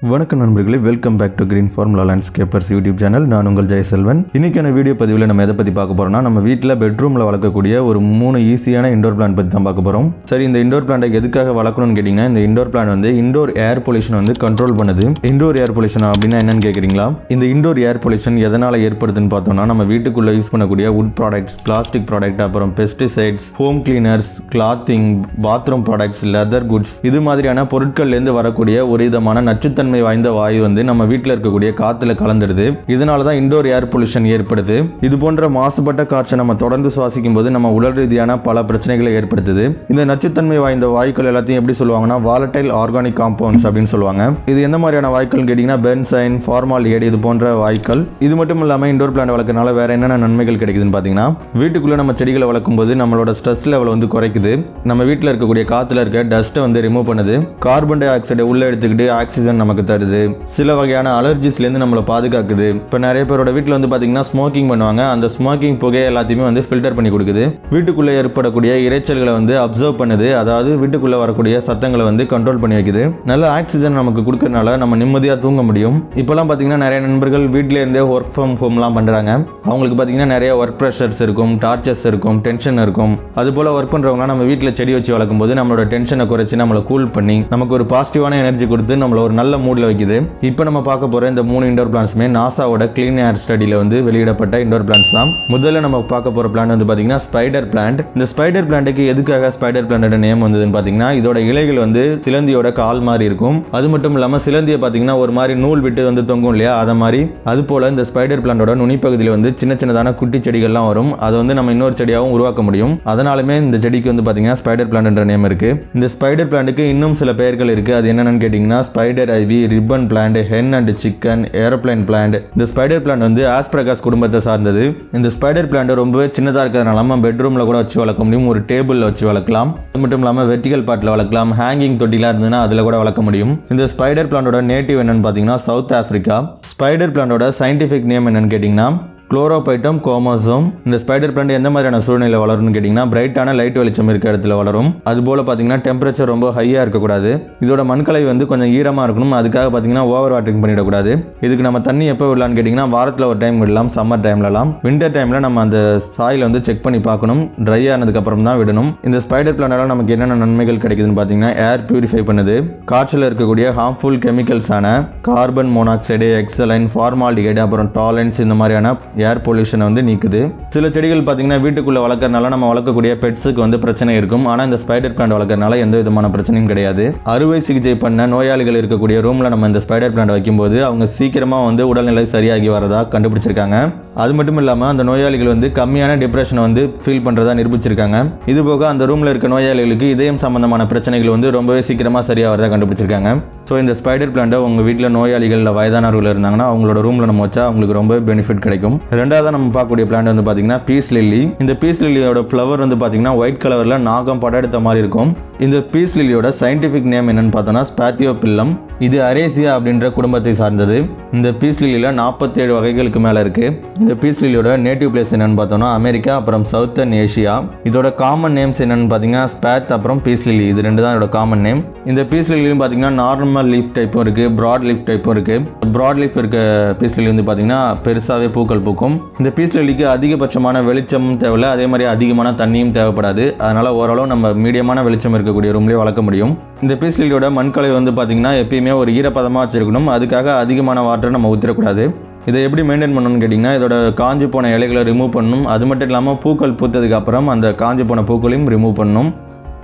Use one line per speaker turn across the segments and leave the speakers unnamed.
வணக்கம் நண்பர்களே, welcome back to greenformulalandscapers YouTube channel. நான் உங்கள் ஜெயசெல்வன். இன்னைக்கான வீடியோ பதிவில் நம்ம எதை பற்றி பார்க்க போகிறோம்னா, நம்ம வீட்டில் பெட்ரூமில் வளர்க்கக்கூடிய ஒரு 3 ஈஸியான இண்டோர் பிளான்ட் பற்றி தான் பார்க்க போகிறோம். சரி, இந்த இண்டோர் பிளான்ட்டை எதுக்காக வளர்க்கணும்னு கேட்டிங்கன்னா, இந்த இண்டோர் பிளான்ட் வந்து இண்டோர் ஏர் பொல்யூஷன் வந்து கண்ட்ரோல் பண்ணுது. இண்டோர் ஏர் பொல்யூஷன் அப்படின்னா என்னன்னு கேட்குறீங்களா? இந்த இண்டோர் ஏர் பொல்யூஷன் எதனால் ஏற்படுதுன்னு பார்த்தோம்னா, நம்ம வீட்டுக்குள்ளே யூஸ் பண்ணக்கூடிய வுட் ப்ராடக்ட்ஸ், பிளாஸ்டிக் ப்ராடக்ட், அப்புறம் pesticides, home cleaners, clothing, bathroom products, leather goods, இது மாதிரியான பொருட்கள்லேருந்து வரக்கூடிய ஒரு விதமான நச்சுத்தன்மை வாய்ந்த வாயு வந்து நம்ம வீட்டில் இருக்கக்கூடிய காத்துல கலந்துடுது. இதனால தான் இண்டோர் ஏர் பொல்யூஷன் ஏற்படுது. இது போன்ற மாசுபட்ட காற்றை நம்ம தொடர்ந்து சுவாசிக்கும் போது நம்ம உடல் ரீதியான பல பிரச்சனைகளை ஏற்படுத்துது. இந்த நச்சுத்தன்மை வாய்ந்த வாயுக்கள் எல்லாத்தையும் எப்படி சொல்லுவாங்கன்னா, வாலடைல் ஆர்கானிக் காம்பவுண்ட்ஸ் அப்படின்னு சொல்லுவாங்க. இது எந்த மாதிரியான வாயுக்கள் கேட்டீங்கன்னா, பென்சைன், ஃபார்மால்டிஹைடு, இது போன்ற வாயுக்கள். இது மட்டும் இல்லாமல் இண்டோர் பிளான்ட் வளர்க்கறனால வேற என்னென்ன நன்மைகள் கிடைக்குதுன்னு பார்த்தீங்கன்னா, வீட்டுக்குள்ள நம்ம செடிகளை வளர்க்கும் போது நம்மளோட ஸ்ட்ரெஸ் லெவல் வந்து குறைக்குது. நம்ம வீட்டில் இருக்கக்கூடிய காத்துல இருக்க டஸ்ட்டை வந்து ரிமூவ் பண்ணுது. கார்பன் டை ஆக்சைடை உள்ள எடுத்துக்கிட்டு ஆக்சிஜன் நமக்கு தருது. சில வகையான அலர்ஜிஸ்லேருந்து நம்மளை பாதுகாக்குது. இப்போ நிறைய பேரோட வீட்டில் வந்து பார்த்தீங்கன்னா ஸ்மோக்கிங் பண்ணுவாங்க. அந்த ஸ்மோக்கிங் புகையை எல்லாத்தையுமே வந்து ஃபில்டர் பண்ணி கொடுக்குது. வீட்டுக்குள்ளே ஏற்படக்கூடிய இரைச்சல்களை வந்து அப்சர்வ் பண்ணுது. அதாவது வீட்டுக்குள்ளே வரக்கூடிய சத்தங்களை வந்து கண்ட்ரோல் பண்ணி வைக்குது. நல்ல ஆக்சிஜன் நமக்கு கொடுக்கறதுனால நம்ம நிம்மதியாக தூங்க முடியும். இப்போலாம் பார்த்தீங்கன்னா நிறைய நண்பர்கள் வீட்டிலே இருந்தே ஒர்க் ஃப்ரம் ஹோம்லாம் பண்ணுறாங்க. அவங்களுக்கு பார்த்தீங்கன்னா நிறைய ஒர்க் ப்ரெஷர்ஸ் இருக்கும், டார்ச்சர்ஸ் இருக்கும், டென்ஷன் இருக்கும். அதுபோல் ஒர்க் பண்ணுறவங்க நம்ம வீட்டில் செடி வச்சு வளர்க்கும் போது நம்மளோட டென்ஷனை குறைச்சி நம்மளை கூல் பண்ணி நமக்கு ஒரு பாசிட்டிவான எனர்ஜி கொடுத்து நம்மளை ஒரு நல்ல மூடில் வைக்குது. இப்போ நம்ம பார்க்க போற இந்த 3 இண்டோர் பிளான்ட்ஸுமே நாசாவோட கிளீன் ஏர் ஸ்டடியில் வந்து வெளியிடப்பட்ட இண்டோர் பிளான்ட்ஸ் தான். முதல்ல நம்ம பார்க்க போற பிளான்ட் வந்து பார்த்தீங்கன்னா ஸ்பைடர் பிளான்ட். இந்த ஸ்பைடர் பிளான்ட்டுக்கு எதுக்காக ஸ்பைடர் பிளான்ட்டோட நேம் வந்ததுன்னு பார்த்தீங்கன்னா, இதோட இலைகள் வந்து சிலந்தியோட கால் மாதிரி இருக்கும். அது மட்டும் இல்லாமல் சிலந்தியை பார்த்தீங்கன்னா ஒரு மாதிரி நூல் விட்டு வந்து தொங்கும் இல்லையா, அதை மாதிரி. அது போல இந்த ஸ்பைடர் பிளான்ட்டோட நுனிப்பகுதியில் வந்து சின்ன சின்னதான குட்டி செடிகள்லாம் வரும். அதை வந்து நம்ம இன்னொரு செடியாகவும் உருவாக்க முடியும். அதனாலுமே இந்த செடிக்கு வந்து பார்த்தீங்கன்னா ஸ்பைடர் பிளான்ட்ன்ற நேம் இருக்கு. இந்த ஸ்பைடர் பிளான்ட்டுக்கு இன்னும் சில பெயர்கள் இருக்கு. அது என்னென்னு கேட்டிங்கன்னா, spider ivy, ribbon plant, hen and chicken, aeroplane plant. இந்த ஸ்பைடர் பிளான்ட் வந்து ஆஸ்பரகாஸ் குடும்பத்தை சார்ந்தது. இந்த ஸ்பைடர் பிளான்ட் ரொம்பவே சின்னதாக இருக்கிறதுனால நம்ம பெட்ரூம்ல கூட வச்சு வளர்க்க முடியும். ஒரு டேபிள்ல வச்சு வளர்க்கலாம். அது மட்டும் இல்லாமல் வெர்டிகல் பாட்டில் வளர்க்கலாம். ஹேங்கிங் தொட்டிலாம் இருந்ததுன்னா அதில் கூட வளர்க்க முடியும். இந்த ஸ்பைடர் பிளான்ட்டோட நேட்டிவ் என்னன்னு பார்த்தீங்கன்னா சவுத் ஆப்பிரிக்கா. ஸ்பைடர் பிளான்ட்டோட சயின்டிஃபிக் நேம் என்னன்னு கேட்டிங்கன்னா குளோரோபைட்டம் கோமோசோம். இந்த ஸ்பைடர் பிளான்ட் எந்த மாதிரியான சூழ்நிலை வளரும்னு கேட்டிங்கன்னா, பிரைட்டான லைட் வெளிச்சம் இருக்க இடத்துல வளரும். அதுபோல் பார்த்தீங்கன்னா டெம்பரேச்சர் ரொம்ப ஹையாக இருக்கக்கூடாது. இதோட மண்கலை வந்து கொஞ்சம் ஈரமாக இருக்கணும். அதுக்காக பார்த்தீங்கன்னா ஓவர் வாட்டரிங் பண்ணிடக்கூடாது. இதுக்கு நம்ம தண்ணி எப்போ விடலான்னு கேட்டிங்கன்னா, வாரத்தில் ஒரு டைம் விடலாம். சம்மர் டைம்லலாம். வின்டர் டைமில் நம்ம அந்த சாயில் வந்து செக் பண்ணி பார்க்கணும். ட்ரை ஆனதுக்கப்புறம் தான் விடணும். இந்த ஸ்பைடர் பிளான்ட்டால் நமக்கு என்னென்ன நன்மைகள் கிடைக்குதுன்னு பார்த்தீங்கன்னா, ஏர் பியூரிஃபை பண்ணுது. காற்றில் இருக்கக்கூடிய ஹார்ம்ஃபுல் கெமிக்கல்ஸான கார்பன் மோனாக்சைடு, எக்ஸலைன், ஃபார்மால்டிஹைடு, அப்புறம் டாலன்ஸ், இந்த மாதிரியான ஏர் பொல்யூஷனை வந்து நீக்குது. சில செடிகள் பார்த்தீங்கன்னா வீட்டுக்குள்ளே வளர்க்கறனால நம்ம வளர்க்கக்கூடிய பெட்ஸுக்கு வந்து பிரச்சனை இருக்கும். ஆனால் இந்த ஸ்பைடர் பிளான்ட் வளர்க்கறனால எந்த விதமான பிரச்சனையும் கிடையாது. அறுவை சிகிச்சை பண்ண நோயாளிகள் இருக்கக்கூடிய ரூமில் நம்ம இந்த ஸ்பைடர் பிளான்ட் வைக்கும்போது அவங்க சீக்கிரமாக வந்து உடல்நிலை சரியாகி வரதா கண்டுபிடிச்சிருக்காங்க. அது மட்டும் இல்லாமல் அந்த நோயாளிகள் வந்து கம்மியான டிப்ரெஷனை வந்து ஃபீல் பண்ணுறதா நிரூபிச்சிருக்காங்க. இது போக அந்த ரூமில் இருக்க நோயாளிகளுக்கு இதயம் சம்பந்தமான பிரச்சனைகள் வந்து ரொம்பவே சீக்கிரமாக சரியாக வரதா கண்டுபிடிச்சிருக்காங்க. ஸோ இந்த ஸ்பைடர் பிளான்ட்டை உங்கள் வீட்டில் நோயாளிகள் இல்லை வயதானவர்கள் இருந்தாங்கன்னா அவங்களோட ரூமில் நம்ம வச்சா அவங்களுக்கு ரொம்ப பெனிஃபிட் கிடைக்கும். ரெண்டாவது நம்ம பார்க்கக்கூடிய பிளான்ட் வந்து பார்த்தீங்கன்னா பீஸ் லில்லி. இந்த பீஸ் லில்லியோட ஃப்ளவர் வந்து பார்த்தீங்கன்னா ஒயிட் கலரில் நாகம் படம் எடுத்த மாதிரி இருக்கும். இந்த பீஸ் லில்லியோட சயின்டிஃபிக் நேம் என்னன்னு பார்த்தோம்னா ஸ்பாத்தியோபில்லம். இது அரேசியா அப்படின்ற குடும்பத்தை சார்ந்தது. இந்த பீஸ் லில்லியில் 47 வகைகளுக்கு மேலே இருக்குது. இந்த பீஸ் லில்லியோட நேட்டிவ் பிளேஸ் என்னன்னு பார்த்தோம்னா அமெரிக்கா, அப்புறம் சவுத்தர்ன் ஏஷியா. இதோட காமன் நேம்ஸ் என்னன்னு பார்த்தீங்கன்னா ஸ்பேத், அப்புறம் பீஸ் லில்லி. இது ரெண்டு தான் இதோட காமன் நேம். இந்த பீஸ் லில்லியும் பார்த்தீங்கன்னா நார்மல் லீஃப் டைப்பும் இருக்குது, ப்ராட் லீஃப் டைப்பும் இருக்குது. ப்ராட் லீஃப் இருக்க பீஸ் லில்லி வந்து பார்த்தீங்கன்னா பெருசாகவே பூக்கள் பூக்கும். இந்த பீஸ் லில்லிக்கு அதிகபட்சமான வெளிச்சமும் தேவையில்லை, அதே மாதிரி அதிகமான தண்ணியும் தேவைப்படாது. அதனால் ஓரளவு நம்ம மீடியமான வெளிச்சம் இருக்கக்கூடிய ரூம்லேயே வளர்க்க முடியும். இந்த பீஸ் லில்லியோட மண்கலை வந்து பார்த்தீங்கன்னா எப்பயுமே ஒரு ஈரப்பதமாக வச்சிருக்கணும். அதுக்காக அதிகமான வாட்டரை நம்ம ஊற்றிடக்கூடாது. இதை எப்படி மெயின்டைன் பண்ணணும்னு கேட்டிங்கன்னா, இதோட காஞ்சி போன இலைகளை ரிமூவ் பண்ணணும். அது மட்டும் இல்லாமல் பூக்கள் பூத்ததுக்கு அப்புறம் அந்த காஞ்சி போன பூக்களையும் ரிமூவ் பண்ணணும்.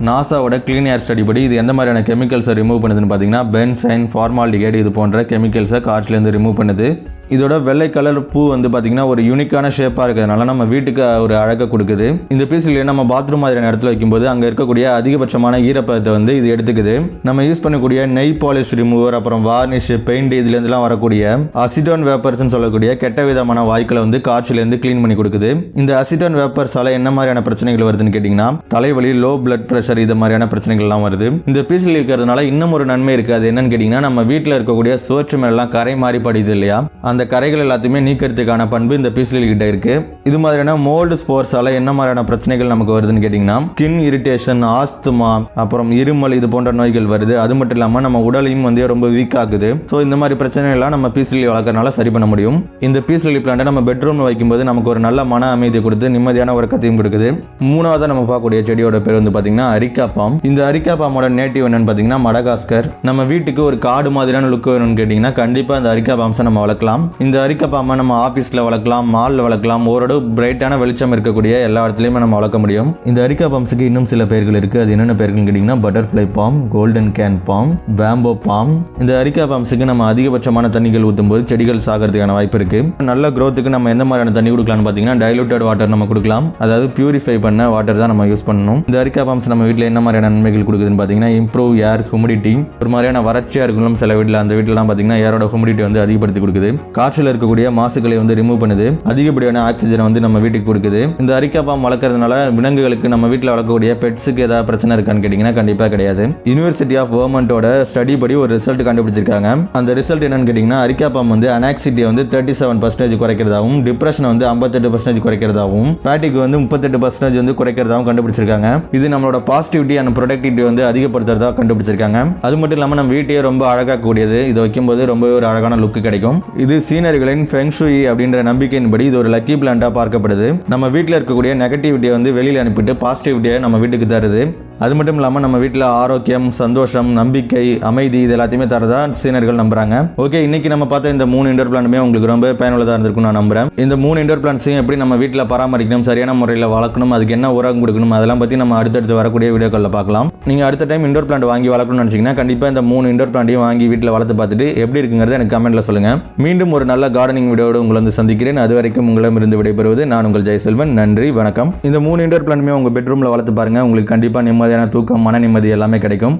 நாசாவோட கிளீன் ஏர் ஸ்டடி படி இது எந்த மாதிரியான கெமிக்கல்ஸை ரிமூவ் பண்ணுதுன்னு பார்த்தீங்கன்னா, பென்சைன், ஃபார்மால்டிஹைடு, இது போன்ற கெமிக்கல்ஸை காற்றுலேருந்து ரிமூவ் பண்ணுது. இதோட வெள்ளை கலர் பூ வந்து பார்த்தீங்கன்னா ஒரு யூனிக்கான ஷேப்பாக இருக்கிறதுனால நம்ம வீட்டுக்கு ஒரு அழகை கொடுக்குது. இந்த பீஸ்லேயே நம்ம பாத்ரூம் மாதிரியான இடத்துல வைக்கும்போது அங்கே இருக்கக்கூடிய அதிகபட்சமான ஈரப்பதத்தை வந்து இது எடுத்துக்குது. நம்ம யூஸ் பண்ணக்கூடிய நெய் பாலிஷ் ரிமூவர், அப்புறம் வார்னிஷ், பெயிண்ட், இதுலேருந்துலாம் வரக்கூடிய அசிட்டோன் வேப்பர்ஸ்ன்னு சொல்லக்கூடிய கெட்ட விதமான வாய்க்களை வந்து காற்றுலேருந்து க்ளீன் பண்ணி கொடுக்குது. இந்த அசிட்டோன் வேப்பர்ஸால் என்ன மாதிரியான பிரச்சனைகள் வருதுன்னு கேட்டிங்கன்னா, தலைவலி, லோ பிளட் ப்ரெஷர், இது மாதிரியான பிரச்சனைகள்லாம் வருது. இந்த பீஸ்ல இருக்கிறதுனால இன்னும் ஒரு நன்மை இருக்குது. அது என்னன்னு கேட்டிங்கன்னா, நம்ம வீட்டில் இருக்கக்கூடிய சுவற்று மேலாம் கரை மாறி படிது இல்லையா, அந்த அந்த கரைகள் எல்லாத்தையுமே நீக்கிறதுக்கான பண்பு இந்த பீஸ் லில்லி கிட்ட இருக்கு. இது மாதிரியான மோல்டு ஸ்போர்ஸால என்ன மாதிரியான பிரச்சனைகள் நமக்கு வருதுன்னு கேட்டிங்கன்னா ஸ்கின் இரிட்டேஷன், ஆஸ்துமா, அப்புறம் இருமல் இது போன்ற நோய்கள் வருது. அது மட்டும் இல்லாமல் நம்ம உடலையும் வந்து ரொம்ப வீக் ஆகுது. ஸோ இந்த மாதிரி பிரச்சனைகள்லாம் நம்ம பீஸ் லில்லி வளர்க்கறனால சரி பண்ண முடியும். இந்த பீஸ் லில்லி பிளான்ட்டை நம்ம பெட்ரூமில் வைக்கும்போது நமக்கு ஒரு நல்ல மன அமைதி கொடுத்து நிம்மதியான உறக்கத்தையும் கொடுக்குது. மூணாவது நம்ம பார்க்கக்கூடிய செடியோட பேர் வந்து பார்த்தீங்கன்னா அரிக்கா பாம். இந்த அரிக்கா பாமோட நேட்டிவ் என்னன்னு பார்த்தீங்கன்னா மடகாஸ்கர். நம்ம வீட்டுக்கு ஒரு காடு மாதிரியான லுக் வேணும்னு கேட்டிங்கன்னா கண்டிப்பாக இந்த அரிக்கா பாம்ஸை நம்ம வளர்க்கலாம். இந்த அரிக்கா பாம்பை நம்ம ஆஃபீஸில் வளர்க்கலாம், மாலில் வளர்க்கலாம், ஓரளவு பிரைட்டான வெளிச்சம் இருக்கக்கூடிய எல்லா இடத்துலையுமே நம்ம வளர்க்க முடியும். இந்த அரிக்கா பாம்ஸுக்கு இன்னும் சில பெயர்கள் இருக்கு. அது என்னென்ன பெயர்கள் கேட்டிங்கன்னா butterfly palm, golden cane palm, bamboo palm. இந்த அரிக்கா பாம்ஸுக்கு நம்ம அதிகபட்சமான தண்ணிகள் ஊற்றும் போது செடிகள் சாகிறதுக்கான வாய்ப்பு இருக்கு. நல்ல growthக்கு நம்ம எந்த மாதிரியான தண்ணி கொடுக்கலாம்னு பார்த்தீங்கன்னா டைலூட்டட் வாட்டர் நம்ம கொடுக்கலாம். அதாவது பியூரிஃபை பண்ண வாட்டர் தான் நம்ம யூஸ் பண்ணணும். இந்த அரிக்கா பாம்ஸ் நம்ம வீட்டில் என்ன மாதிரியான நன்மைகள் கொடுக்குதுன்னு பார்த்தீங்கன்னா இம்ப்ரூவ் ஏர் ஹியூமிடிட்டி. ஒரு மாதிரியான வறட்சியாக இருக்கணும் சில வீட்டில், அந்த வீட்டிலலாம் பார்த்தீங்கன்னா ஏரோட ஹியூமிடிட்டி வந்து அதிகப்படுத்தி கொடுக்குது. காற்றில் இருக்கக்கூடிய மாசுகளை வந்து ரிமூவ் பண்ணுது. அதிகப்படியான ஆக்சிஜனை வந்து நம்ம வீட்டுக்கு கொடுக்குது. இந்த அரிக்கா பாம் வளர்க்கறதுனால விலங்குகளுக்கு நம்ம வீட்டில் வளர்க்கக்கூடிய பெட்ஸுக்கு ஏதாவது பிரச்சனை இருக்கான்னு கேட்டிங்கன்னா கண்டிப்பாக கிடையாது. யுனிவர்சிட்டி ஆஃப் வெர்மண்டோட ஸ்டடி படி ஒரு ரிசல்ட் கண்டுபிடிச்சிருக்காங்க. அந்த ரிசல்ட் என்னன்னு கேட்டிங்கன்னா அரிக்கா பாம் வந்து அனாக்சிட்டியை வந்து 37% குறைக்கிறதாகவும், டிப்ரெஷனை வந்து 58% குறைக்கிறதாகவும், ஃபேட்டிக் வந்து 38% வந்து குறைக்கிறதாகவும் கண்டுபிடிச்சிருக்காங்க. இது நம்மளோட பாசிட்டிவிட்டி அண்ட் ப்ரொடக்டிவிட்டி வந்து அதிகப்படுத்துறதா கண்டுபிடிச்சிருக்காங்க. அது மட்டும் இல்லாமல் நம்ம வீட்டையே ரொம்ப அழகாக்கக்கூடியது. இதை வைக்கும்போது ரொம்பவே ஒரு அழகான லுக் கிடைக்கும். இது சீனர்களின் ஃபெங் ஷூயி அப்படின்ற நம்பிக்கையின்படி இது ஒரு லக்கி பிளான்ட்டா பார்க்கப்படுது. நம்ம வீட்டில் இருக்கக்கூடிய நெகட்டிவிட்டியை வந்து வெளியில் அனுப்பிட்டு பாசிட்டிவிட்டியை நம்ம வீட்டுக்கு தருது. அது மட்டும் இல்லாமல் நம்ம வீட்டில் ஆரோக்கியம், சந்தோஷம், நம்பிக்கை, அமைதி இது எல்லாத்தையுமே தரதா சீனர்கள் நம்புறாங்க. ஓகே, இன்னைக்கு நம்ம பார்த்த இந்த 3 இண்டோர் பிளான்ட்டுமே உங்களுக்கு ரொம்ப பயனுள்ளதாக இருந்திருக்கும் நான் நம்புறேன். இந்த 3 இண்டோர் பிளான்ட்ஸையும் எப்படி நம்ம வீட்டில் பராமரிக்கணும், சரியான முறையில் வளர்க்கணும், அதுக்கு என்ன உரம் கொடுக்கணும், அதெல்லாம் பற்றி நம்ம அடுத்தடுத்து வரக்கூடிய வீடியோக்களில் பார்க்கலாம். நீங்கள் அடுத்த டைம் இண்டோர் பிளான்ட் வாங்கி வளர்க்கணும்னு நினச்சிங்கன்னா கண்டிப்பாக இந்த 3 இண்டோர் பிளான்ட்டையும் வாங்கி வீட்டில் வளர்த்து பார்த்துட்டு எப்படி இருக்குங்கிறத எனக்கு கமெண்ட்டில் சொல்லுங்கள். மீண்டும் ஒரு நல்ல கார்டனிங் வீடியோடு உங்களை வந்து சந்திக்கிறேன். அது வரைக்கும் உங்களிடமிருந்து விடைபெறுவது நான் உங்கள் ஜெயசெல்வன். நன்றி, வணக்கம். இந்த 3 இண்டோர் பிளான்ட்டுமே உங்கள் பெட்ரூமில் வளர்த்து பாருங்கள். உங்களுக்கு கண்டிப்பாக நிம்மதியான தூக்கம், மன நிம்மதி எல்லாமே கிடைக்கும்.